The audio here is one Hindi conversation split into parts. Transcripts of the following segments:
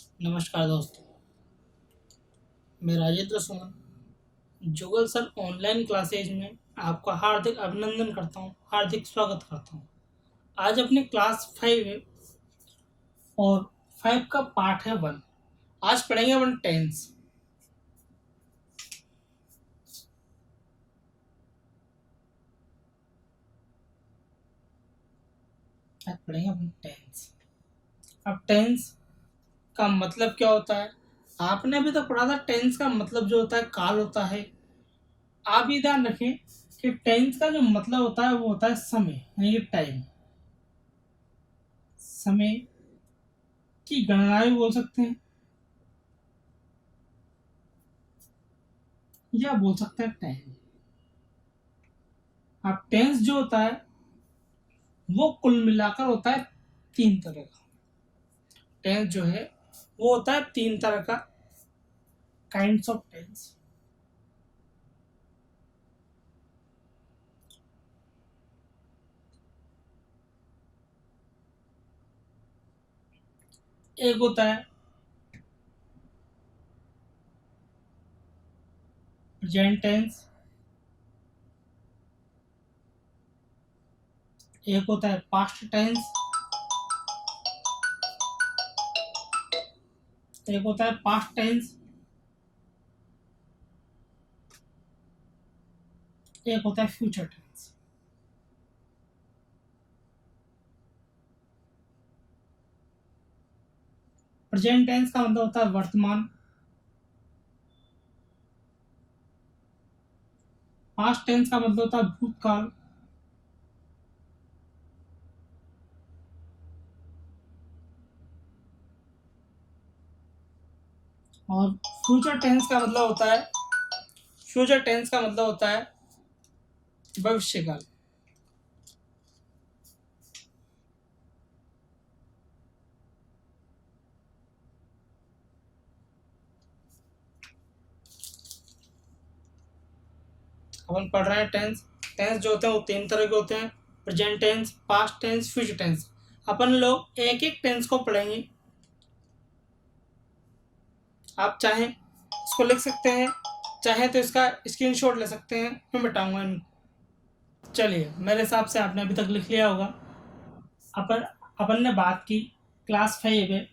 नमस्कार दोस्तों, मैं राजेंद्र सुमन जुगल सर ऑनलाइन क्लासेज में आपका हार्दिक अभिनंदन करता हूँ, हार्दिक स्वागत करता हूँ। आज अपने क्लास 5 है और 5 का पार्ट है 1। आज पढ़ेंगे अपन टेंस। आज पढ़ेंगे अपन टेंस। अब टेंस का मतलब क्या होता है? आपने अभी तो पढ़ा था। टेंस का मतलब जो होता है काल होता है। आप ये ध्यान रखें कि टेंस का जो मतलब होता है वो होता है समय, यानी कि टाइम। समय की गणना भी बोल सकते हैं या बोल सकते हैं टाइम। अब टेंस जो होता है वो कुल मिलाकर होता है 3 तरह का। टेंस जो है वो होता है 3 तरह का, काइंड्स ऑफ टेंस। एक होता है प्रेजेंट टेंस, एक होता है पास्ट टेंस, एक होता है पास्ट टेंस, एक होता है फ्यूचर टेंस। प्रेजेंट टेंस का मतलब होता है वर्तमान। पास्ट टेंस का मतलब होता है भूतकाल। और फ्यूचर टेंस का मतलब होता है फ्यूचर टेंस का मतलब होता है भविष्यकाल। अपन पढ़ रहे हैं टेंस। टेंस जो होते हैं वो 3 तरह के होते हैं: present tense, past tense, future tense. अपन लोग एक एक टेंस को पढ़ेंगे। आप चाहें इसको लिख सकते हैं, चाहे तो इसका स्क्रीनशॉट ले सकते हैं, मैं बताऊंगा इनको। चलिए, मेरे हिसाब से आपने अभी तक लिख लिया होगा। अपन अपन ने बात की क्लास 5 में,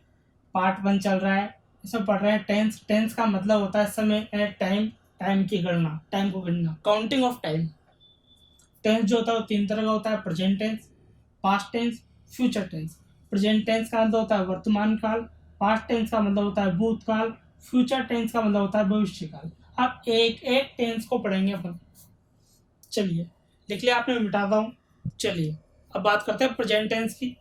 पार्ट 1 चल रहा है। इसमें पढ़ रहे हैं टेंस। टेंस का मतलब होता है समय, टाइम। टाइम की गणना, टाइम को गिनना, काउंटिंग ऑफ टाइम। टेंस जो होता है वो 3 तरह का होता है: present tense, past tense, future tense. Present tense का मतलब होता है वर्तमान काल, पास्ट टेंस का मतलब होता है भूतकाल, फ्यूचर टेंस का मतलब होता है भविष्य काल। अब एक एक टेंस को पढ़ेंगे अपन। चलिए, लिख लिया आपने? मिटाता हूँ। चलिए, अब बात करते हैं प्रेजेंट टेंस की।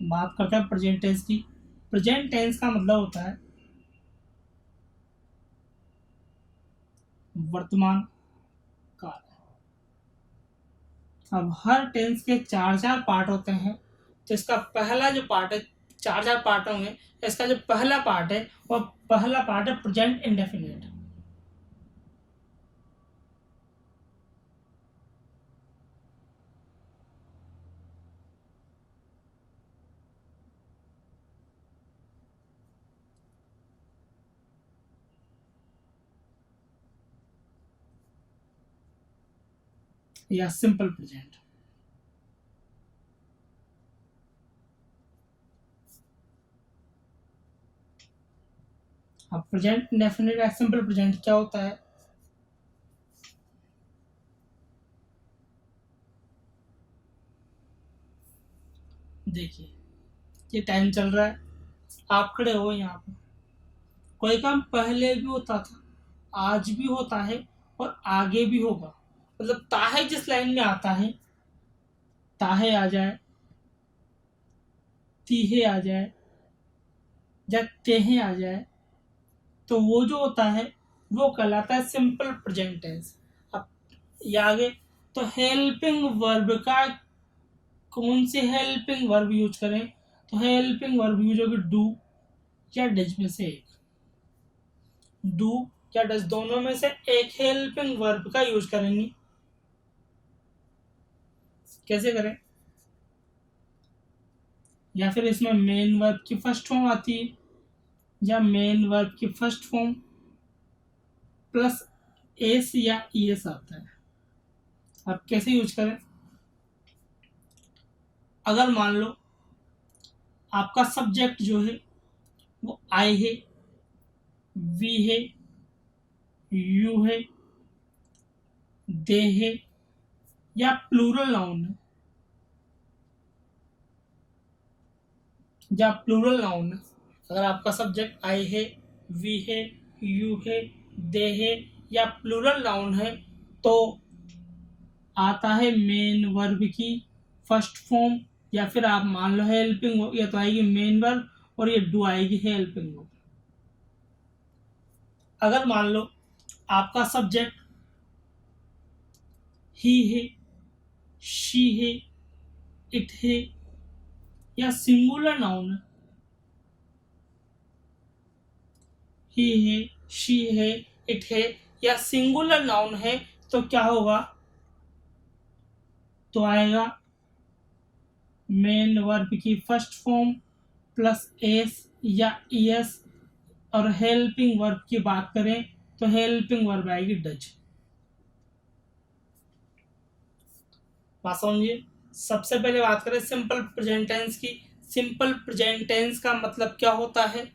बात करते हैं प्रेजेंट टेंस की। प्रेजेंट टेंस का मतलब होता है वर्तमान काल। अब हर टेंस के चार चार पार्ट होते हैं। तो इसका पहला जो पार्ट है, चार चार पार्ट होंगे। इसका जो पहला पार्ट है वो पहला पार्ट है प्रेजेंट इंडेफिनिट। या सिंपल प्रेजेंट। अब प्रेजेंट इंडेफिनिट या सिंपल प्रेजेंट क्या होता है? देखिए, ये टाइम चल रहा है, आप खड़े हो यहाँ पे। कोई काम पहले भी होता था, आज भी होता है और आगे भी होगा। मतलब ताहे जिस लाइन में आता है, ताहे आ जाए, तीहे आ जाए या तेहे आ जाए, तो वो जो होता है वो कहलाता है सिंपल प्रेजेंट टेंस। अब ये आगे, तो हेल्पिंग वर्ब का कौन से हेल्पिंग वर्ब यूज करें? तो हेल्पिंग वर्ब यूज होगी डू या डज में से एक। डू या डज दोनों में से एक हेल्पिंग वर्ब का यूज करेंगे। कैसे करें? या फिर इसमें मेन वर्ब की फर्स्ट फॉर्म आती है, या मेन वर्ब की फर्स्ट फॉर्म प्लस एस या ईएस आता है। अब कैसे यूज करें? अगर मान लो आपका सब्जेक्ट जो है वो आई है, वी है, यू है, दे है, या प्लूरल नाउन है, या प्लूरल नाउन है। अगर आपका सब्जेक्ट आई है, वी है, यू है, दे है, या प्लूरल नाउन है, तो आता है मेन वर्ब की फर्स्ट फॉर्म, या फिर आप मान लो हेल्पिंग, या तो आएगी मेन वर्ब और ये डू आएगी हेल्पिंग वर्ब। अगर मान लो आपका सब्जेक्ट ही है, शी है, इट है, या सिंगुलर नाउन है, ही है, शी है, इट है, या सिंगुलर नाउन है, तो क्या होगा? तो आएगा मेन वर्ब की फर्स्ट फॉर्म प्लस एस या ईएस। और हेल्पिंग वर्ब की बात करें तो हेल्पिंग वर्ब आएगी डज। बात समझिए। सबसे पहले बात करें सिंपल प्रेजेंट टेंस की। सिंपल प्रेजेंट टेंस का मतलब क्या होता है?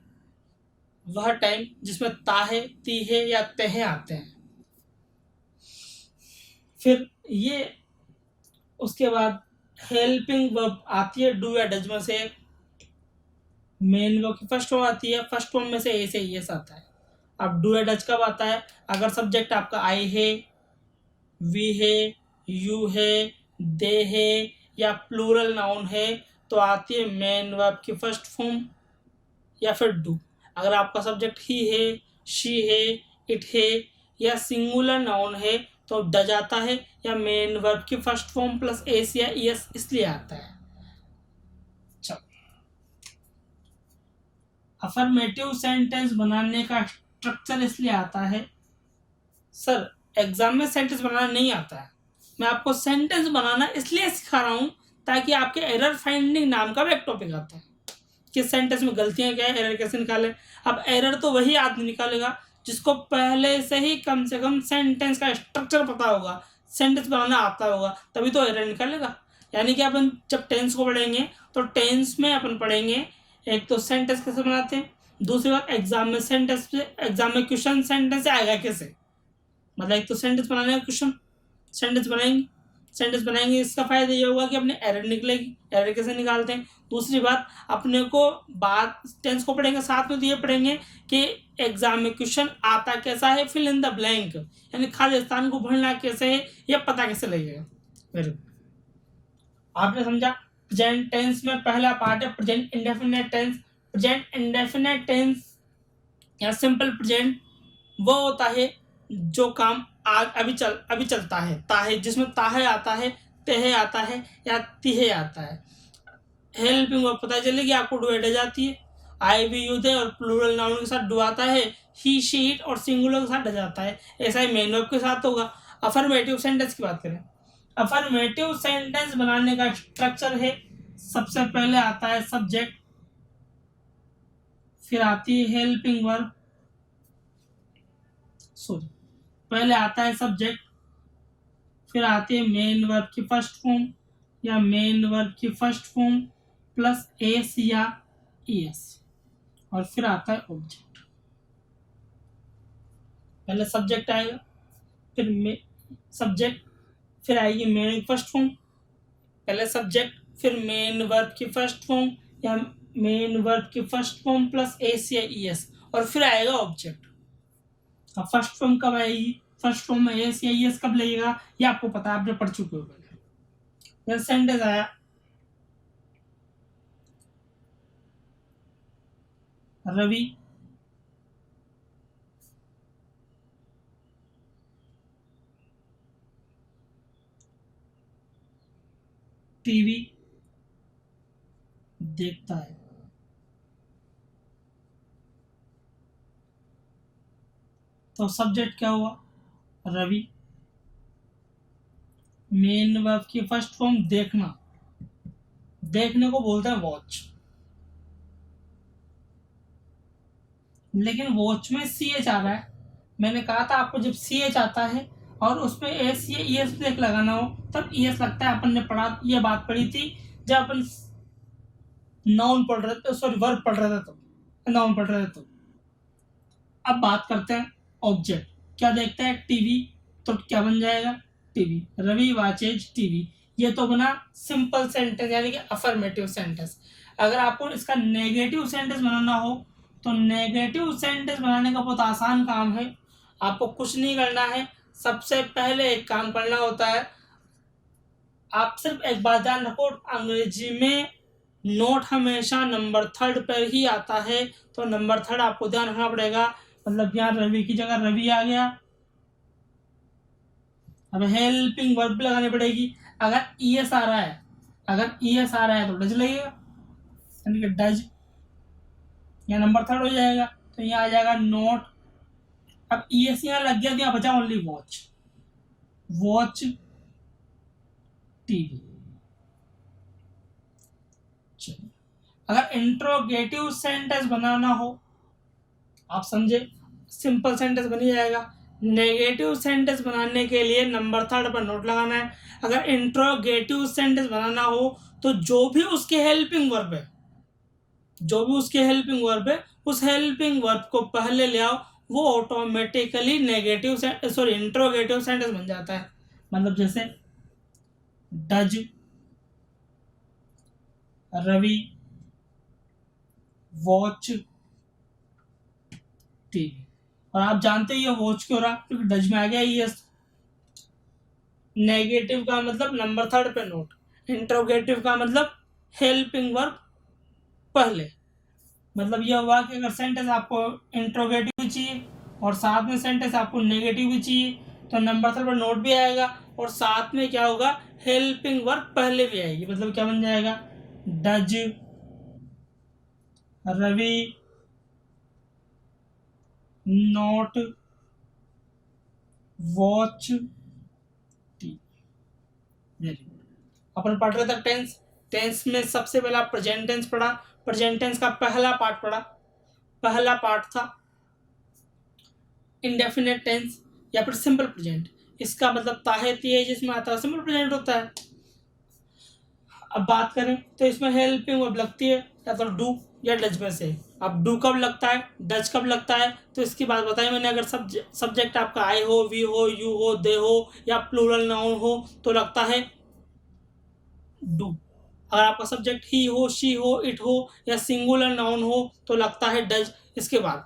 वह टाइम जिसमें ताहे, तीहे या तहे आते हैं। फिर ये उसके बाद हेल्पिंग वर्ब आती है डू या डज में से। मेन वर्ब की फर्स्ट फॉर्म आती है, फर्स्ट फॉर्म में से ए से एस आता है। अब डू या डज कब आता है? अगर सब्जेक्ट आपका आई है, वी है, यू है, दे है, या प्लूरल नाउन है, तो आती है मेन वर्ब की फर्स्ट फॉर्म या फिर डू। अगर आपका सब्जेक्ट ही है, शी है, इट है, या सिंगुलर नाउन है, तो डज आता है, या मेन वर्ब की फर्स्ट फॉर्म प्लस एस या एस इसलिए आता है। अफर्मेटिव सेंटेंस बनाने का स्ट्रक्चर इसलिए आता है सर, एग्जाम में सेंटेंस बनाना नहीं आता है। मैं आपको सेंटेंस बनाना इसलिए सिखा रहा हूँ ताकि आपके एरर फाइंडिंग नाम का भी एक टॉपिक आता है कि सेंटेंस में गलतियां क्या है, एरर कैसे निकालें। अब एरर तो वही आदमी निकालेगा जिसको पहले से कम सेंटेंस का स्ट्रक्चर पता होगा, सेंटेंस बनाना आता होगा, तभी तो एरर निकालेगा। यानी कि अपन जब टेंस को पढ़ेंगे तो टेंस में अपन पढ़ेंगे एक तो सेंटेंस कैसे बनाते हैं, दूसरी बात एग्जाम में क्वेश्चन सेंटेंस आएगा कैसे। मतलब एक तो सेंटेंस बनाने का क्वेश्चन, सेंटेंस बनाएंगे इसका फायदा ये होगा कि अपने एरर निकलेगी। एरर कैसे निकालते हैं? दूसरी बात अपने को बात टेंस को पढ़ेंगे साथ में तो ये पढ़ेंगे कि एग्जाम में क्वेश्चन आता कैसा है, फिल इन द ब्लैंक, यानी खाली स्थान को भरना कैसे है ये पता कैसे लगेगा। वेरी गुड, आपने समझा। प्रेजेंट टेंस में पहला पार्ट है present indefinite tense. Present indefinite tense या सिंपल प्रेजेंट वो होता है जो काम आज अभी चलता है, ताहे जिसमें ताहे आता है, तेहे आता है, या तिहे आता है। हेल्पिंग वर्ब पता चलेगी आपको डू एड जाती है, आई भी यूज है और प्लूरल नाउन के साथ डू आता है, ही शी इट और सिंगुलर के साथ डज आता है। ऐसा ही मेन वर्ब के साथ होगा। अफर्मेटिव सेंटेंस की बात करें, अफर्मेटिव सेंटेंस बनाने का स्ट्रक्चर है सबसे पहले आता है सब्जेक्ट, फिर आती है हेल्पिंग वर्ब, सॉरी पहले आता है सब्जेक्ट, फिर आती है मेन वर्ब की फर्स्ट फॉर्म या मेन वर्ब की फर्स्ट फॉर्म प्लस एस या एस, और फिर आता है ऑब्जेक्ट। पहले सब्जेक्ट आएगा, फिर सब्जेक्ट, फिर आएगी मेन फर्स्ट फॉर्म, पहले सब्जेक्ट फिर मेन वर्ब की फर्स्ट फॉर्म या मेन वर्ब की फर्स्ट फॉर्म प्लस एस या एस, और फिर आएगा ऑब्जेक्ट। अब फर्स्ट फॉर्म कब आएगी, फर्स्ट फॉर्म में एस या एस कब लगेगा ये आपको पता है, आपने पढ़ चुके हो पहले। सेंटेंस आया, रवि टीवी देखता है। तो सब्जेक्ट क्या हुआ? रवि। मेन वर्ब की फर्स्ट फॉर्म देखना, देखने को बोलते हैं वॉच, लेकिन वॉच में सी एच आ रहा है। मैंने कहा था आपको जब सी एच आता है और उसमें एस या ई एस ब्रेक लगाना हो तब ई एस लगता है। अपन ने पढ़ा, ये बात पढ़ी थी जब अपन नाउन पढ़ रहे थे, सॉरी वर्ब पढ़ रहे थे, तो नाउन पढ़ रहे थे। तो अब बात करते हैं ऑब्जेक्ट। क्या देखता है? टीवी। तो क्या बन जाएगा? टीवी। रवि वाचेज टीवी। ये तो बना सिंपल सेंटेंस यानी कि अफर्मेटिव सेंटेंस। अगर आपको इसका नेगेटिव सेंटेंस बनाना हो तो नेगेटिव सेंटेंस बनाने का बहुत आसान काम है। आपको कुछ नहीं करना है, सबसे पहले एक काम करना होता है। आप सिर्फ एक बात ध्यान रखो, अंग्रेजी में नोट हमेशा नंबर थर्ड पर ही आता है, तो नंबर थर्ड आपको ध्यान रखना पड़ेगा। मतलब यहाँ रवि की जगह रवि आ गया। अब हेल्पिंग वर्ब लगानी पड़ेगी। अगर ई एस आ रहा है, अगर ई एस आ रहा है तो डज लगेगा, यानी कि डज, यहाँ नंबर थर्ड हो जाएगा। तो यहाँ आ जाएगा नोट। अब ई एस यहाँ लग गया तो यहाँ बचा ओनली वॉच। Watch TV. चलिए, अगर इंट्रोगेटिव सेंटेंस बनाना हो, आप समझे, सिंपल सेंटेंस बन ही जाएगा। नेगेटिव सेंटेंस बनाने के लिए नंबर थर्ड पर नोट लगाना है। अगर इंट्रोगेटिव सेंटेंस बनाना हो तो जो भी उसके हेल्पिंग वर्ब है, जो भी उसके हेल्पिंग वर्ब है, उस हेल्पिंग वर्ब को पहले ले आओ, वो automatically negative sorry interrogative sentence बन जाता है। मतलब जैसे डज रवि वॉच टीवी। और आप जानते ही ये वॉच क्यों रहा, क्योंकि डज में आ गया ये। नेगेटिव का मतलब नंबर थर्ड पे नोट, इंट्रोगेटिव का मतलब हेल्पिंग वर्ब पहले। मतलब यह हुआ कि अगर सेंटेंस आपको इंट्रोगेटिव भी चाहिए और साथ में सेंटेंस आपको नेगेटिव भी चाहिए तो नंबर थर्ड पर नोट भी आएगा और साथ में क्या होगा, हेल्पिंग वर्ब पहले भी आएगी। मतलब क्या बन जाएगा? Does Ravi not watch TV. Very good. अपन पढ़ रहे थे टेंस। टेंस में सबसे पहला प्रेजेंट टेंस पढ़ा। प्रेजेंट टेंस का पहला पार्ट पढ़ा। पहला पार्ट था इंडेफिनेट टेंस या फिर सिंपल प्रेजेंट। इसका मतलब ताहे तिये जिसमें आता है सिंपल प्रेजेंट होता है। अब बात करें तो इसमें हेल्पिंग वर्ब लगती है या तो डू या डज में से। अब डू कब लगता है, डज कब लगता है, तो इसकी बात बताई मैंने। अगर सब्जेक्ट आपका आई हो, वी हो, यू हो, दे हो या प्लूरल नाउन हो तो लगता है डू। अगर आपका सब्जेक्ट ही हो, शी हो, इट हो या सिंगुलर नाउन हो तो लगता है डज। इसके बाद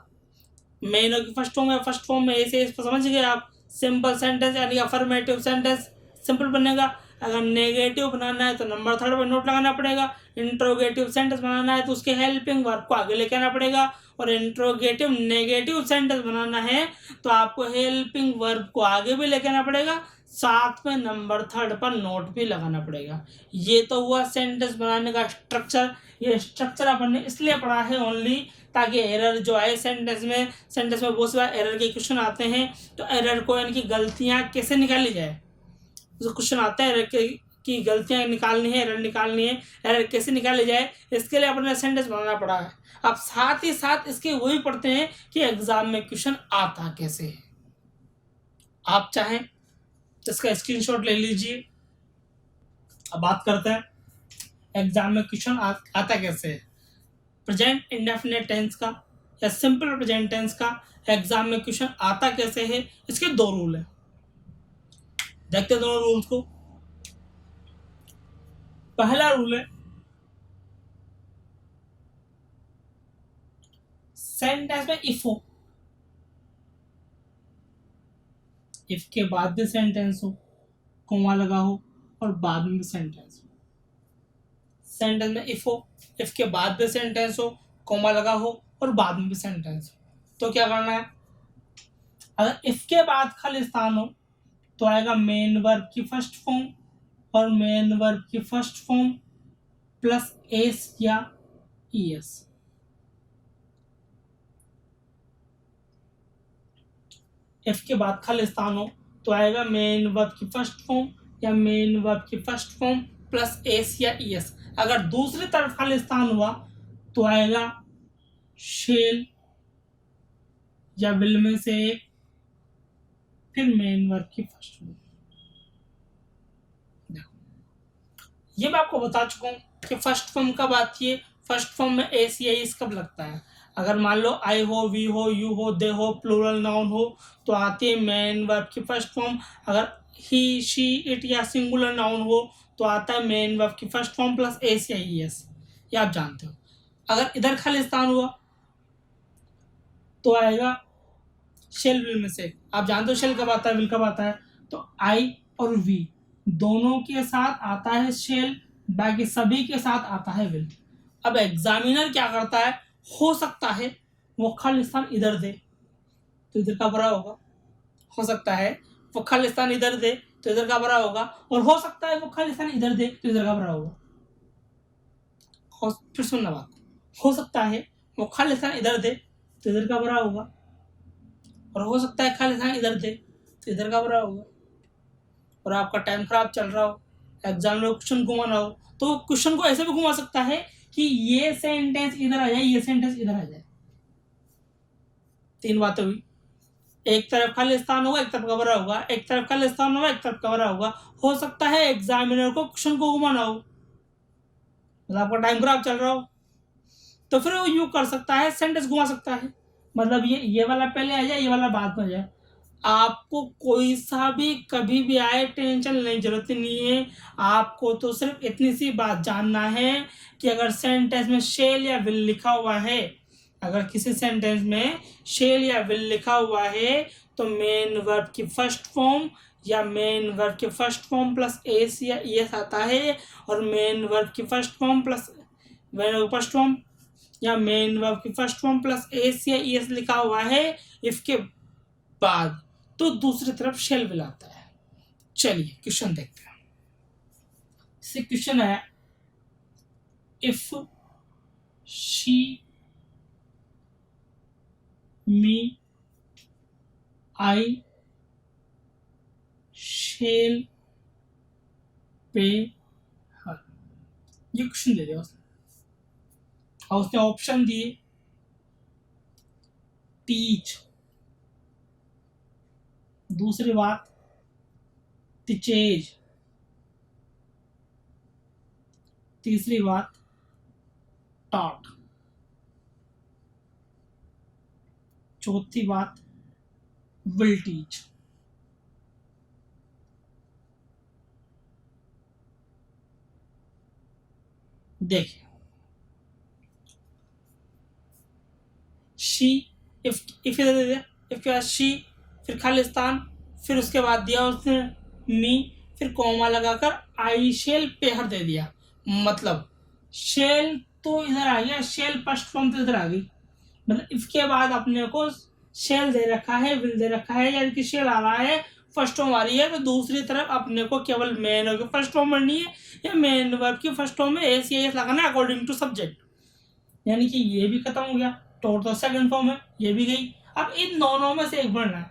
मेन की फर्स्ट फॉर्म है, फर्स्ट फॉर्म में ऐसे समझ गए आप। सिंपल सेंटेंस यानी अफर्मेटिव सेंटेंस सिंपल बनेगा। अगर नेगेटिव बनाना है तो नंबर थर्ड पर नोट लगाना पड़ेगा। इंट्रोगेटिव सेंटेंस बनाना है तो उसके हेल्पिंग वर्ब को आगे लेके आना पड़ेगा। और इंट्रोगेटिव नेगेटिव सेंटेंस बनाना है तो आपको हेल्पिंग वर्ब को आगे भी लेके आना पड़ेगा, साथ में नंबर थर्ड पर नोट भी लगाना पड़ेगा। ये तो हुआ सेंटेंस बनाने का स्ट्रक्चर। ये स्ट्रक्चर अपन ने इसलिए पढ़ा है ओनली ताकि एरर जो आए सेंटेंस में बहुत सारे एरर के क्वेश्चन आते हैं तो एरर को यानी कि गलतियां कैसे निकाली जाए। जो क्वेश्चन आता है एरर की गलतियां निकालनी है, एरर निकालनी है, एरर कैसे निकाली जाए, इसके लिए अपने सेंटेंस बनाना पड़ा है। अब साथ ही साथ इसके वही पढ़ते हैं कि एग्जाम में क्वेश्चन आता कैसे है। आप चाहें तो इसका स्क्रीनशॉट ले लीजिए। अब बात करते हैं एग्जाम में क्वेश्चन आता कैसे है। प्रेजेंट इंडेफिनिट टेंस का या सिंपल प्रेजेंट टेंस का एग्जाम में क्वेश्चन आता कैसे है, इसके दो रूल है। देखते हैं दोनों रूल्स को। पहला रूल है सेंटेंस में इफ हो, इफ के बाद भी सेंटेंस हो, कोमा लगा हो और बाद में भी सेंटेंस हो। सेंटेंस में इफ हो, इफ के बाद भी सेंटेंस हो, कोमा लगा हो और बाद में भी सेंटेंस हो। तो क्या करना है, अगर इफ के बाद खाली स्थान हो तो आएगा मेन वर्ब की फर्स्ट फॉर्म और मेन वर्ब की फर्स्ट फॉर्म प्लस एस या ES। F के बाद खालिस्तान हो तो आएगा मेन वर्ब की फर्स्ट फॉर्म या मेन वर्ब की फर्स्ट फॉर्म प्लस एस या ES। अगर दूसरी तरफ खालिस्तान हुआ तो आएगा शेल या विल में से एक, फिर मेन वर्ब की फर्स्ट फॉर्म। ये मैं आपको बता चुका हूँ कि फर्स्ट फॉर्म कब आती है, फर्स्ट फॉर्म में एस या इस कब लगता है। अगर मान लो आई हो, वी हो, यू हो, दे हो, प्लूरल नाउन हो तो आती है मेन वर्ब की फर्स्ट फॉर्म। अगर ही, शी, इट या सिंगुलर नाउन हो तो आता है मेन वर्ब की फर्स्ट फॉर्म प्लस एस या ES। ये आप जानते हो। अगर इधर खालिस्तान हुआ तो आएगा शेल विल में से। आप जानते हो शेल कब आता है, विल कब आता है। तो आई और वी दोनों के साथ आता है शेल, बाकी सभी के साथ आता है विल। अब एग्जामिनर क्या करता है, हो सकता है वो खालिस्तान इधर दे तो इधर का बड़ा होगा, हो सकता है वो खालिस्तान इधर दे तो इधर का बड़ा होगा, और हो सकता है वो खालिस्तान इधर दे तो इधर का बड़ा होगा। फिर सुनना बात, हो सकता है वो खालिस्तान इधर दे तो इधर का बड़ा होगा, और हो सकता है खालिस्तान इधर दे तो इधर का बड़ा होगा। और आपका टाइम खराब चल रहा हो, एग्जाम में क्वेश्चन घुमाना हो तो क्वेश्चन को ऐसे भी घुमा सकता है कि ये सेंटेंस इधर आ जाए, ये सेंटेंस इधर आ जाए। तीन बातें हुई, एक तरफ खालिस्तान होगा, एक तरफ कमरा होगा, एक तरफ खालिस्तान होगा, एक तरफ कमरा होगा। हो सकता है एग्जामिनर को क्वेश्चन को घुमाना हो, मतलब आपका टाइम खराब चल रहा हो, तो फिर वो यू कर सकता है, सेंटेंस घुमा सकता है। मतलब ये वाला पहले आ जाए, ये वाला बाद में आ जाए। आपको कोई सा भी कभी भी आए टेंशन लेने की जरूरत नहीं है। आपको तो सिर्फ इतनी सी बात जानना है कि अगर सेंटेंस में शेल या विल लिखा हुआ है, अगर किसी सेंटेंस में शेल या विल लिखा हुआ है तो मेन वर्ब की फर्स्ट फॉर्म या मेन वर्ब की फर्स्ट फॉर्म प्लस एस या ES आता है, और मेन वर्ब की first form plus first form या मेन वर्ब की फर्स्ट फॉर्म प्लस एस या ES लिखा हुआ है इसके बाद तो दूसरी तरफ शेल विल आता है। चलिए क्वेश्चन देखते हैं। इससे क्वेश्चन है, if she me I shall पे हर। ये क्वेश्चन दे दिया उसने और उसने ऑप्शन दिए, टीच, दूसरी बात टीचेज, तीसरी बात टॉट, चौथी बात विल टीच। देखिए, शी, इफ इधर दे दिया, इफ के बाद शी, फिर खालिस्तान, फिर उसके बाद दिया उसने मी, फिर कॉमा लगाकर आई शेल पेहर दे दिया। मतलब शेल तो इधर आ गया, शेल फर्स्ट फॉर्म तो इधर आ गई। मतलब इसके बाद अपने को शेल दे रखा है, विल दे रखा है, यानी कि शेल आ रहा है, फर्स्ट फॉर्म आ रही है, तो दूसरी तरफ अपने को केवल मेन वर्ब की फर्स्ट फॉर्म बननी है या मेन वर्ब की फर्स्ट फॉर्म में एस या एस लगाना है अकॉर्डिंग टू सब्जेक्ट। यानी कि ये भी खत्म हो गया, टोट तो सेकंड फॉर्म है, ये भी गई। अब इन दोनों में से एक बनना है।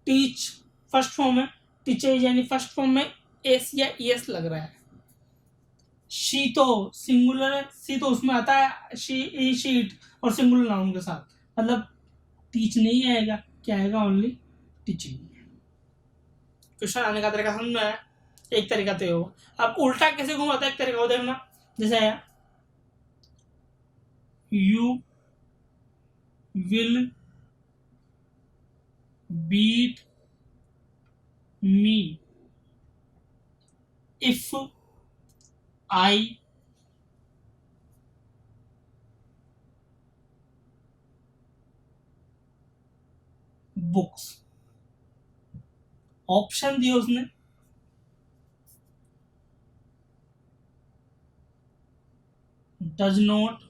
टीच फर्स्ट फॉर्म है, टीचेज यानी फर्स्ट फॉर्म में एस या ES लग रहा है। शी तो सिंगुलर है, सी तो उसमें आता है शी, शीट और सिंगुलर नाउन के साथ, मतलब टीच नहीं आएगा, क्या आएगा, ओनली टीचिंग। क्वेश्चन आने का तरीका समझ में आया। एक तरीका तो ये होगा। अब उल्टा कैसे घुमाता है, एक तरीका हो देखना, जैसे आया you will beat me if I books. Option दिए उसने, डज नॉट,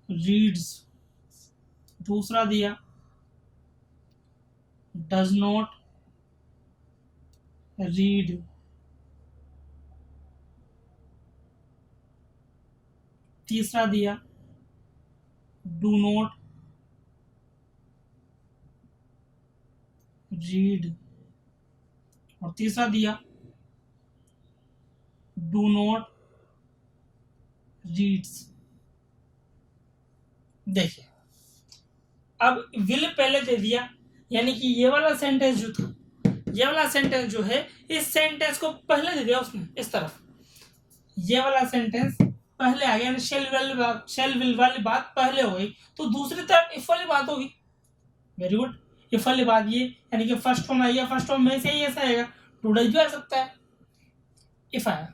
रीड्स, दूसरा दिया डज नॉट रीड, तीसरा दिया डू नॉट रीड, और तीसरा दिया डू नॉट रीड्स। देखिए अब विल पहले दे दिया, यानी कि ये वाला सेंटेंस जो था, ये वाला सेंटेंस जो है, इस सेंटेंस को पहले दे दिया उसने इस तरफ, ये वाला सेंटेंस पहले आ गया, यानी शेल विल वाली बात पहले हो गई, तो दूसरी तरफ इफ वाली बात होगी। वेरी गुड, इफ वाली बात ये, यानी कि फर्स्ट फॉर्म आई है, फर्स्ट फॉर्म में से ही ऐसा आएगा, टुडे भी आ सकता है इफ आया,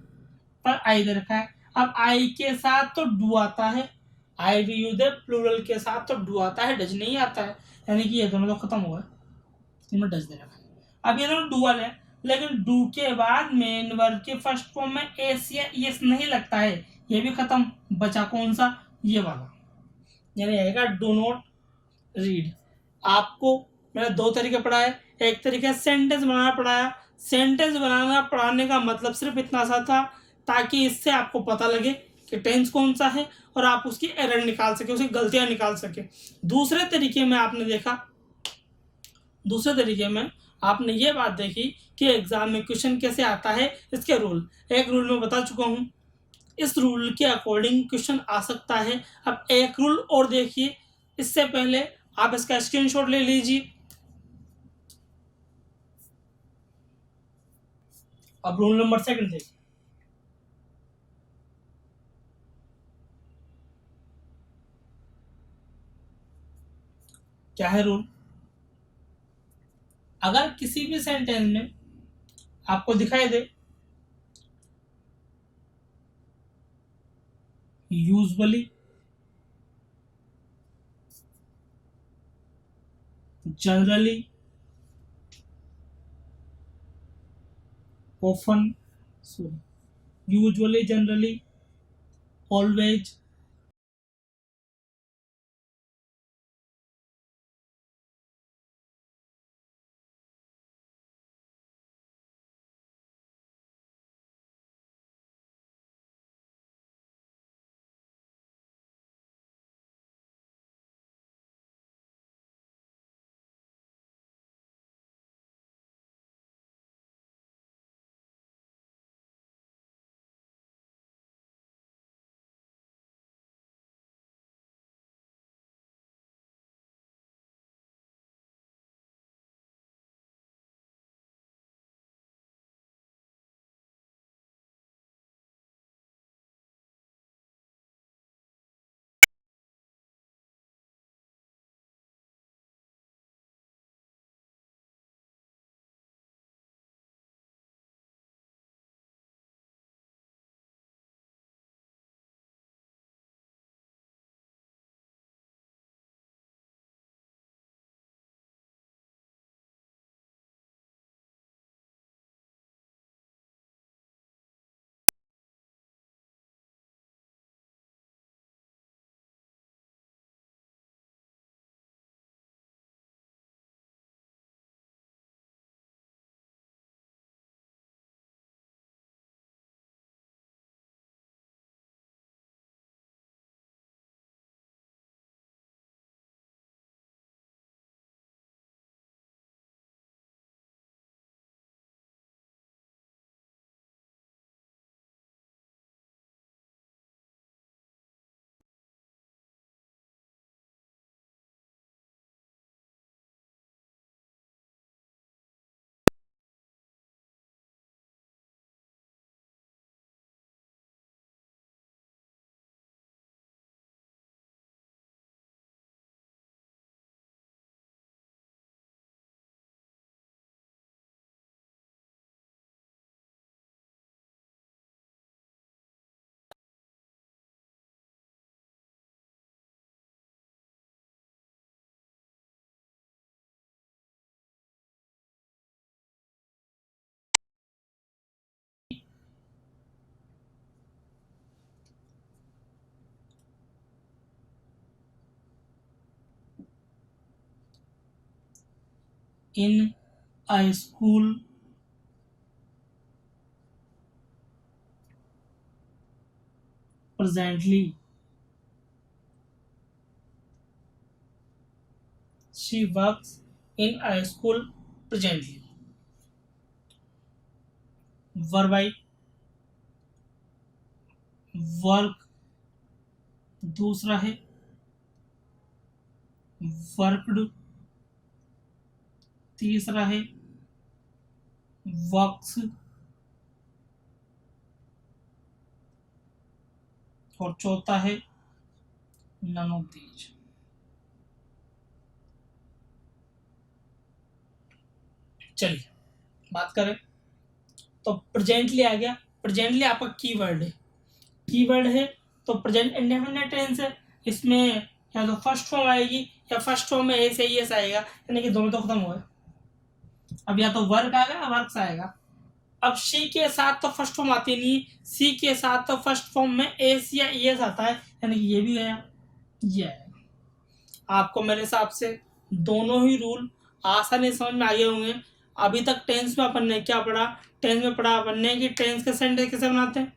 पर आई दे रखा है। अब आई के साथ तो डू आता है, आई वी यू दे प्लूरल के साथ तो डू आता है, डज नहीं आता है, यानी कि ये दोनों तो खत्म हुआ, इनमें डज दे रखा है। अब ये दोनों डू वाले हैं, लेकिन डू के बाद मेन वर्ब के फर्स्ट फॉर्म में एस या एस नहीं लगता है, ये भी खत्म, बचा कौन सा, ये वाला, यानी आएगा डू नॉट रीड। आपको मैंने दो तरीके पढ़ाए, एक तरीके सेंटेंस बनाना पढ़ाया, सेंटेंस बनाना पढ़ाने का मतलब सिर्फ इतना सा था ताकि इससे आपको पता लगे कि टेंस कौन सा है और आप उसकी एरर निकाल सके, उसकी गलतियां निकाल सके। दूसरे तरीके में आपने देखा, दूसरे तरीके में आपने ये बात देखी कि एग्जाम में क्वेश्चन कैसे आता है, इसके रूल, एक रूल में बता चुका हूँ, इस रूल के अकॉर्डिंग क्वेश्चन आ सकता है। अब एक रूल और देखिए, इससे पहले आप इसका स्क्रीनशॉट ले लीजिए। अब रूल नंबर सेकंड देखिए, क्या है रूल। अगर किसी भी सेंटेंस में आपको दिखाई they usually, generally, often, sorry, usually, generally, always, in a school, presently, she works in a school presently. Verb I, work दूसरा है वर्कड, तीसरा है वर्क्स, और चौथा है नन ऑफ दीज। चलिए बात करें तो प्रेजेंटली आ गया। प्रेजेंटली आपका कीवर्ड है, कीवर्ड है तो प्रेजेंट इंडेफिनिट टेंस है। इसमें या तो फर्स्ट फॉर्म आएगी या फर्स्ट फॉर्म में एस एस आएगा, यानी कि दोनों तो खत्म हो गए। अब या तो वर्क आएगा या वर्क्स आएगा। अब शी के साथ तो फर्स्ट फॉर्म आती नहीं, सी के साथ तो फर्स्ट फॉर्म में एस या एस आता है, यानी कि ये भी गया, ये आएगा। आपको मेरे हिसाब से दोनों ही रूल आसानी समझ में आ गए होंगे। अभी तक टेंस में अपन ने क्या पढ़ा? टेंस में पढ़ा अपन ने कि टेंस के सेंटेंस कैसे बनाते हैं।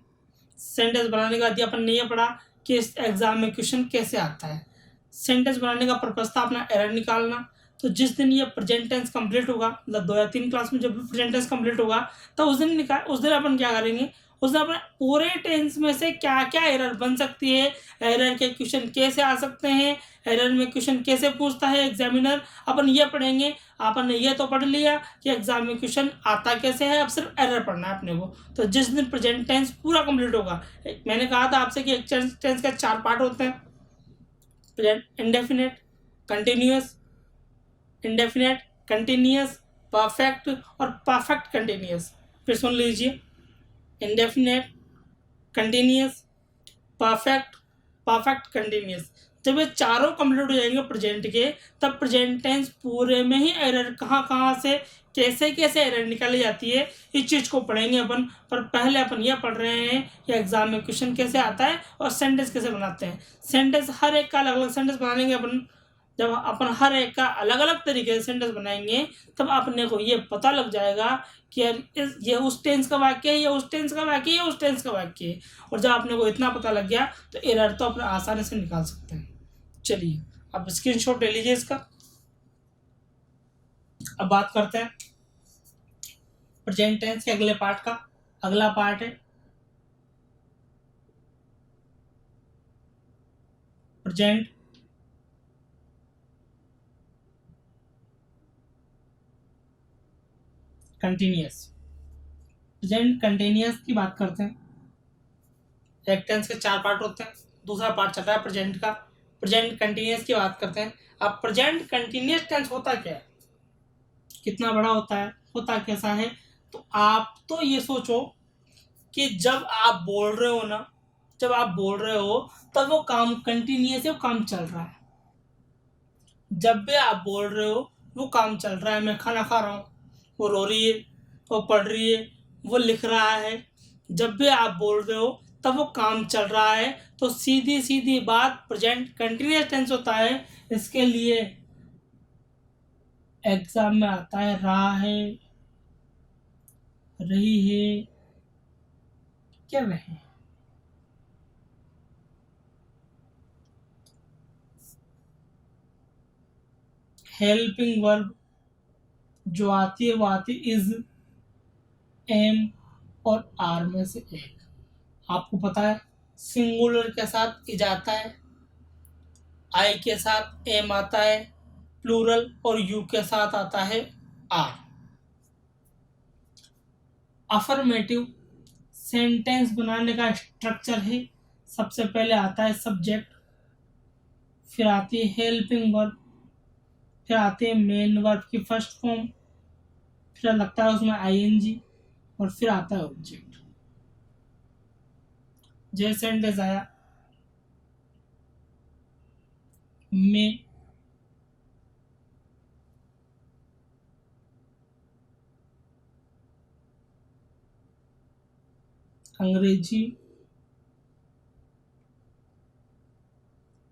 सेंटेंस बनाने के बाद अपन ने ये पढ़ा कि इस एग्जाम में क्वेश्चन कैसे आता है। सेंटेंस बनाने का पर्पज था अपना एरर निकालना। तो जिस दिन ये प्रेजेंट टेंस कंप्लीट होगा, मतलब 2 या 3 क्लास में जब भी प्रेजेंट टेंस कंप्लीट होगा, तो उस दिन अपन क्या करेंगे, उस दिन अपन पूरे टेंस में से क्या क्या एरर बन सकती है, एरर के क्वेश्चन कैसे आ सकते हैं, एरर में क्वेश्चन कैसे पूछता है एग्जामिनर, अपन ये पढ़ेंगे। अपन ने ये तो पढ़ लिया कि एग्जाम में क्वेश्चन आता कैसे है, अब सिर्फ एरर पढ़ना है अपने को। तो जिस दिन प्रेजेंट टेंस पूरा कंप्लीट होगा, मैंने कहा था आपसे कि एक टेंस का 4 पार्ट होते हैं, present indefinite, continuous, indefinite, continuous, perfect और परफेक्ट कंटिन्यूअस। फिर सुन लीजिए, indefinite, continuous, perfect, perfect continuous. जब ये चारों कंप्लीट हो जाएंगे प्रेजेंट के, तब प्रेजेंट टेंस पूरे में ही एरर कहाँ कहाँ से कैसे कैसे एरर निकाली जाती है, इस चीज़ को पढ़ेंगे अपन। पर पहले अपन ये पढ़ रहे हैं कि एग्जाम में क्वेश्चन कैसे आता है और सेंटेंस कैसे बनाते हैं। सेंटेंस हर एक का अलग अलग सेंटेंस बनाएंगे अपन। जब अपन हर एक का अलग अलग तरीके से सेंटेंस बनाएंगे, तब अपने को ये पता लग जाएगा कि यार ये उस टेंस का वाक्य है, ये उस टेंस का वाक्य है, ये उस टेंस का वाक्य है। और जब अपने को इतना पता लग गया तो एरर तो अपने आसानी से निकाल सकते हैं। चलिए अब स्क्रीनशॉट ले लीजिए इसका। अब बात करते हैं प्रेजेंट टेंस के अगले पार्ट का। अगला पार्ट है प्रेजेंट कंटिन्यूअस। प्रेजेंट कंटिन्यूअस की बात करते हैं। एक टेंस के 4 पार्ट होते हैं, दूसरा पार्ट चल रहा है प्रेजेंट का। प्रेजेंट कंटिन्यूअस की बात करते हैं। अब प्रेजेंट कंटिन्यूअस टेंस होता क्या है, कितना बड़ा होता है, होता कैसा है? तो आप तो ये सोचो कि जब आप बोल रहे हो ना, जब आप बोल रहे हो तब वो काम कंटिन्यूअस है, वो काम चल रहा है। जब भी आप बोल रहे हो वो काम चल रहा है। मैं खाना खा रहा हूँ, वो रो रही है, वो पढ़ रही है, वो लिख रहा है। जब भी आप बोल रहे हो तब वो काम चल रहा है। तो सीधी सीधी बात प्रेजेंट कंटिन्यूअस टेंस होता है। इसके लिए एग्जाम में आता है रहा है, रही है, क्या रहे। हेल्पिंग वर्ब जो आती है वो आती है इज, एम और आर में से एक। आपको पता है सिंगुलर के साथ इज आता है, आई के साथ एम आता है प्लूरल, और यू के साथ आता है आर। अफर्मेटिव सेंटेंस बनाने का स्ट्रक्चर है, सबसे पहले आता है सब्जेक्ट, फिर आती है हेल्पिंग वर्ब, फिर आते हैं मेन वर्ब की फर्स्ट फॉर्म, फिर लगता है उसमें आईएनजी, और फिर आता है ऑब्जेक्ट। जैसे सेंटेंस आया मैं अंग्रेजी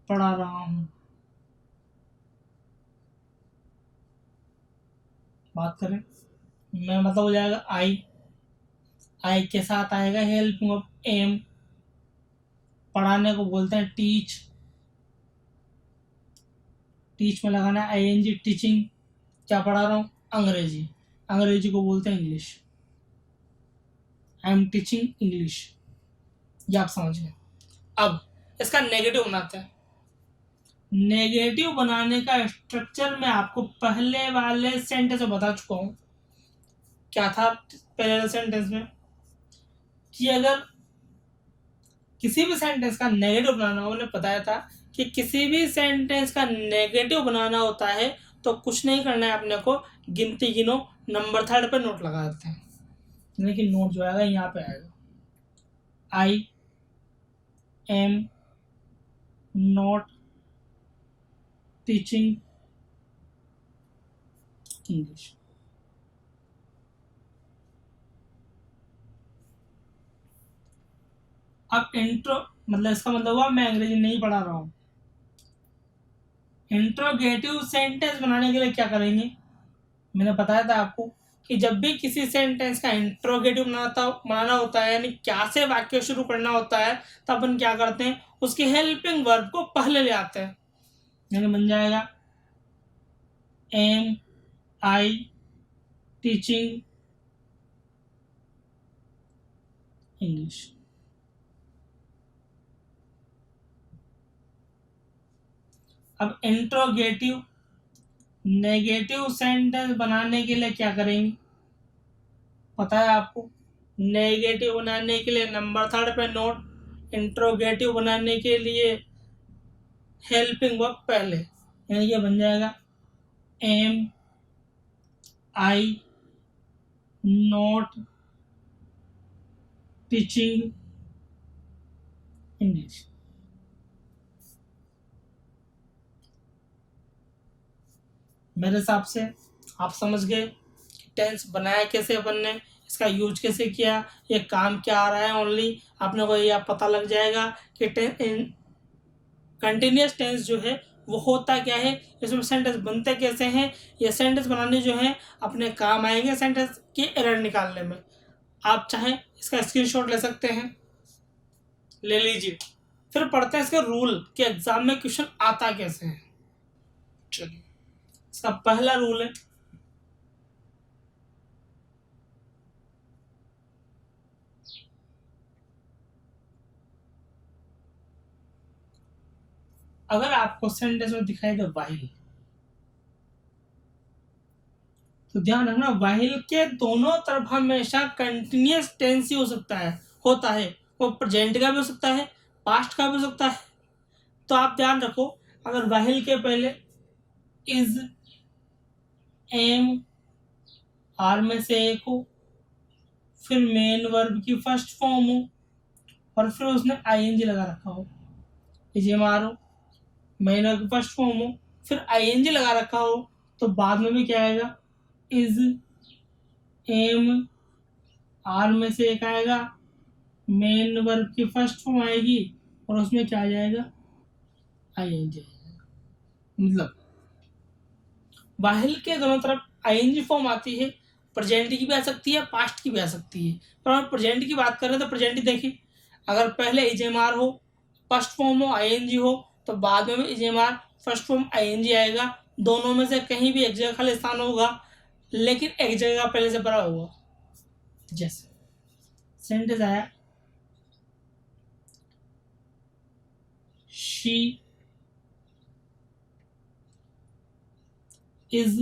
पढ़ा रहा हूँ। बात करें मैं, मतलब हो जाएगा आई, आई के साथ आएगा हेल्पिंग ऑफ एम, पढ़ाने को बोलते हैं टीच, टीच में लगाना है ING, टीचिंग। क्या पढ़ा रहा हूँ? अंग्रेजी। अंग्रेजी को बोलते हैं English. I am teaching English. ये आप समझ गए। अब इसका नेगेटिव बनाते हैं। नेगेटिव बनाने का स्ट्रक्चर मैं आपको पहले वाले सेंटेंस में बता चुका हूं। क्या था पहले वाले सेंटेंस में? कि अगर किसी भी सेंटेंस का नेगेटिव बनाना हो, उन्हें बताया था कि किसी भी सेंटेंस का नेगेटिव बनाना होता है तो कुछ नहीं करना है अपने को, गिनती गिनो, नंबर थर्ड पे नोट लगा देते हैं। लेकिन नोट जो आएगा यहाँ पे आएगा, I am not teaching English. अब इंट्रो मतलब इसका मतलब हुआ मैं अंग्रेजी नहीं पढ़ा रहा हूं। इंट्रोगेटिव सेंटेंस बनाने के लिए क्या करेंगे? मैंने बताया था आपको कि जब भी किसी सेंटेंस का इंट्रोगेटिव बनाना होता है, यानी क्या से वाक्य शुरू करना होता है, तो अपन क्या करते हैं, उसके हेल्पिंग वर्ब को पहले ले आते हैं। यानी बन जाएगा एम आई टीचिंग इंग्लिश। अब इंट्रोगेटिव नेगेटिव सेंटेंस बनाने के लिए क्या करेंगे? पता है आपको, नेगेटिव बनाने के लिए नंबर थर्ड पे नोट, इंट्रोगेटिव बनाने के लिए हेल्पिंग वर्ब पहले। यानी ये बन जाएगा am I not teaching English. मेरे हिसाब से आप समझ गए टेंस बनाया कैसे अपन ने, इसका यूज कैसे किया, ये काम क्या आ रहा है। ओनली आपने को ये पता लग जाएगा कि कंटिन्यूस टेंस जो है वो होता क्या है, इसमें सेंटेंस बनते कैसे हैं। ये सेंटेंस बनाने जो है अपने काम आएंगे सेंटेंस की एरर निकालने में। आप चाहें इसका स्क्रीनशॉट ले सकते हैं, ले लीजिए। फिर पढ़ते हैं इसके रूल कि एग्जाम में क्वेश्चन आता कैसे है। चलिए, इसका पहला रूल है, अगर आपको सेंटेंस में दिखाई दे वाहिल, तो ध्यान रखना वाहिल के दोनों तरफ हमेशा कंटिन्यूस टेंस ही हो सकता है, होता है। वो प्रेजेंट का भी हो सकता है, पास्ट का भी हो सकता है। तो आप ध्यान रखो, अगर वाहिल के पहले इज एम आर में से एक हो, फिर मेन वर्ब की फर्स्ट फॉर्म हो, और फिर उसने ING लगा रखा हो, इज एम आर हो, मेन वर्ब की फर्स्ट फॉर्म हो, फिर ING लगा रखा हो, तो बाद में भी क्या आएगा, इज एम आर में से एक आएगा, मेन वर्ब की फर्स्ट फॉर्म आएगी, और उसमें क्या आ जाएगा, ING आएगा। मतलब वाहिल के दोनों तरफ ING फॉर्म आती है, प्रेजेंट की भी आ सकती है, पास्ट की भी आ सकती है। पर हम प्रेजेंट की बात करें तो प्रेजेंट ही देखिए, अगर पहले इजेमार हो, फर्स्ट फॉर्म हो, ING हो, तो बाद में भी इजेमार फर्स्ट फॉर्म ING आएगा। दोनों में से कहीं भी एक जगह खाली स्थान होगा, लेकिन एक जगह पहले से भरा हुआ। जैसे सेंटेंस आया, she is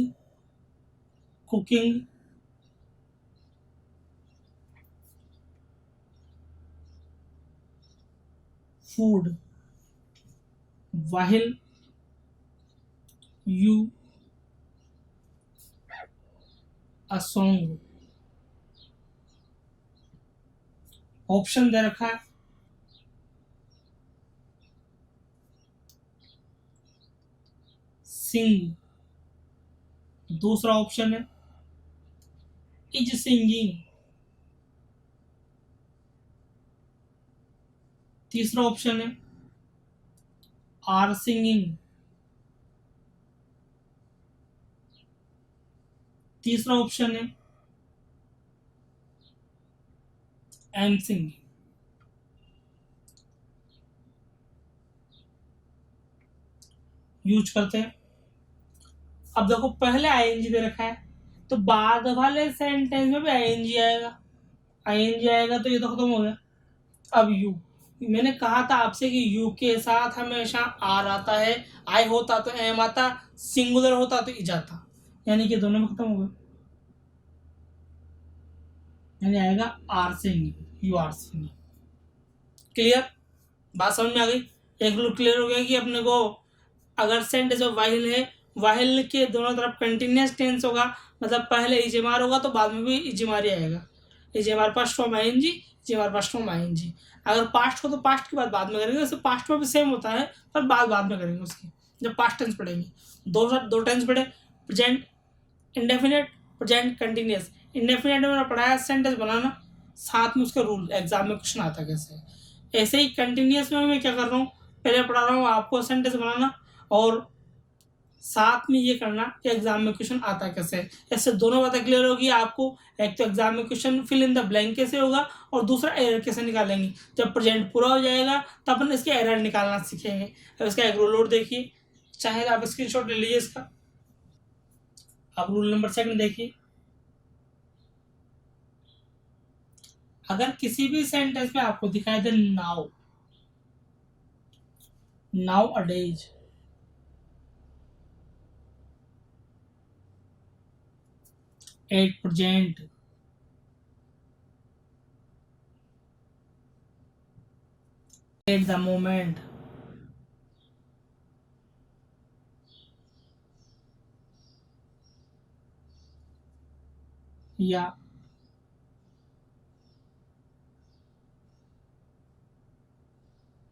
cooking food while you a song। Option दे रखा है, सिंग दूसरा ऑप्शन है, इज सिंगिंग तीसरा ऑप्शन है, आर सिंगिंग तीसरा ऑप्शन है, एम सिंगिंग। यूज करते हैं अब देखो पहले आईएनजी दे रखा है, तो बाद वाले सेंटेंस में भी आईएनजी आएगा, आईएनजी आएगा तो ये तो खत्म हो गया। अब यू, मैंने कहा था आपसे कि यू के साथ हमेशा आर आता है, आई होता तो एम आता, सिंगुलर होता तो इज आता, यानी कि दोनों में खत्म हो गए, यानी आएगा आर से नहीं, यू आर से नहीं। क्लियर, बात समझ में आ गई। एक रूल क्लियर हो गया कि अपने को अगर सेंटेंस में वाहिल है, वाहिल के दोनों तरफ कंटिन्यूस टेंस होगा, मतलब पहले इजमार होगा तो बाद में भी इजमार ही आएगा। Is am are past form ING, is am are past form ING. अगर पास्ट हो तो पास्ट की बात बाद में करेंगे, वैसे पास्ट में भी सेम होता है पर बाद में करेंगे उसकी, जब पास्ट टेंस पढ़ेंगे। दो टेंस पढ़े, present indefinite, present continuous. Indefinite में मैंने पढ़ाया सेंटेंस बनाना, साथ में उसका रूल एग्जाम में क्वेश्चन आता कैसे है। ऐसे ही कंटिन्यूस में मैं क्या कर रहा हूँ, पहले पढ़ा रहा हूँ आपको सेंटेंस बनाना, और साथ में ये करना कि एग्जाम में क्वेश्चन आता कैसे है। इससे दोनों बातें क्लियर होगी आपको। एक तो एग्जाम में question fill in the blank कैसे होगा, और दूसरा एरर कैसे निकालेंगे। जब प्रेजेंट पूरा हो जाएगा तब अपन इसके एरर निकालना सीखेंगे। अब इसका एक रूल और देखिए, चाहे आप स्क्रीनशॉट ले लीजिए इसका। अब रूल नंबर 2 देखिए, अगर किसी भी सेंटेंस में आपको दिखाई दे now, nowadays, at present, at the moment, या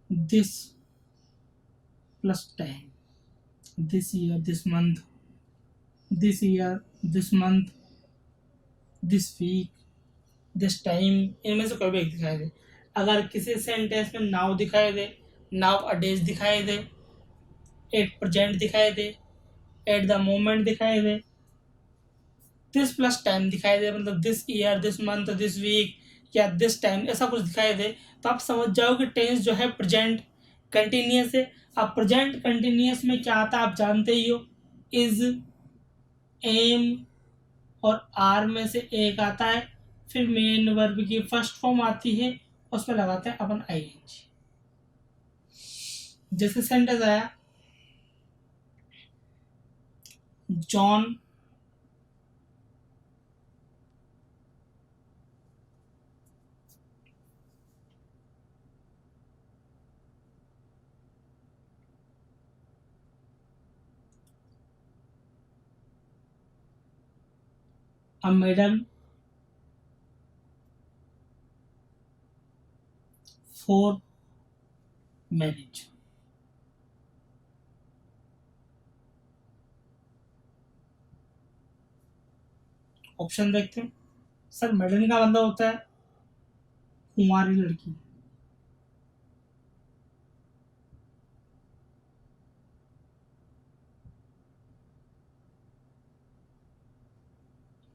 this plus time, this year, this month, this year, this month, this week, this time, इनमें से कोई भी एक दिखाई दे। अगर किसी सेंटेंस में नाउ दिखाई दे, नाउ अ डेज दिखाई दे, एट प्रेजेंट दिखाई दे, एट द मोमेंट दिखाई दे, दिस प्लस टाइम दिखाई दे, मतलब this year, this month, this week या दिस टाइम, ऐसा कुछ दिखाई दे, तो आप समझ जाओ कि टेंस जो है प्रेजेंट कंटिन्यूस है। अब प्रेजेंट कंटिन्यूस में क्या आता है आप जानते ही हो, इज, एम और आर में से एक आता है, फिर मेन वर्ब की फर्स्ट फॉर्म आती है, उसमें लगाते हैं अपन आईएनजी। जैसे सेंटेंस आया, John a medal for marriage। Option देखते हैं। सर मेडल का मतलब होता है कुंवारी लड़की,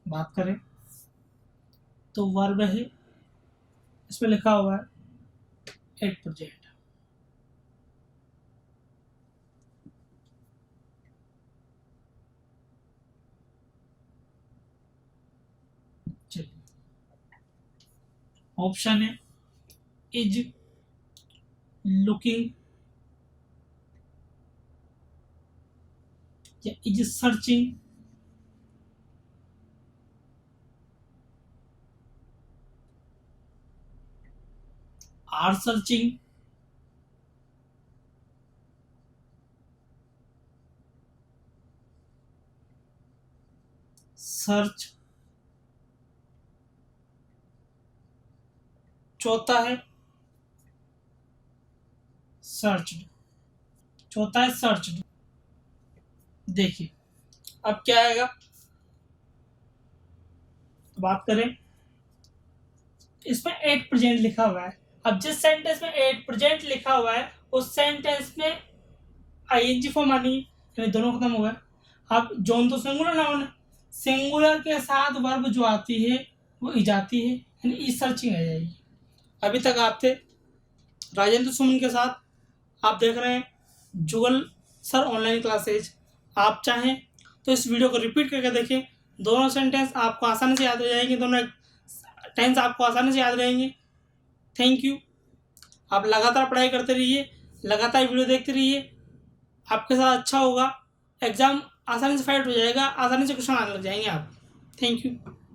बात करें तो वर्ब है, इसमें लिखा हुआ है एट प्रेजेंट। चलिए, ऑप्शन है इज लुकिंग या is searching, are searching, search, चौथा है सर्च्ड, चौथा है सर्च्ड। देखिए अब क्या आएगा, बात करें, इसमें एट प्रेजेंट लिखा हुआ है। अब जिस सेंटेंस में एट प्रेजेंट लिखा हुआ है उस सेंटेंस में आईएनजी फॉर्म आनी है, यानी दोनों खत्म हो गए। अब जॉन तो सिंगुलर नाउन है, सिंगुलर के साथ वर्ब जो आती है वो इजाती है, यानी ई सर्चिंग आ जाएगी। अभी तक आप थे राजेंद्र सुमन के साथ, आप देख रहे हैं जुगल सर ऑनलाइन क्लासेज। आप चाहें तो इस वीडियो को रिपीट करके देखें, दोनों सेंटेंस आपको आसानी से याद हो जाएंगे, दोनों टेंस आपको आसानी से याद रहेंगे। Thank you. आप लगातार पढ़ाई करते रहिए, लगातार वीडियो देखते रहिए, आपके साथ अच्छा होगा, एग्ज़ाम आसानी से फाइट हो जाएगा, आसानी से क्वेश्चन आने लग जाएंगे आप। Thank you.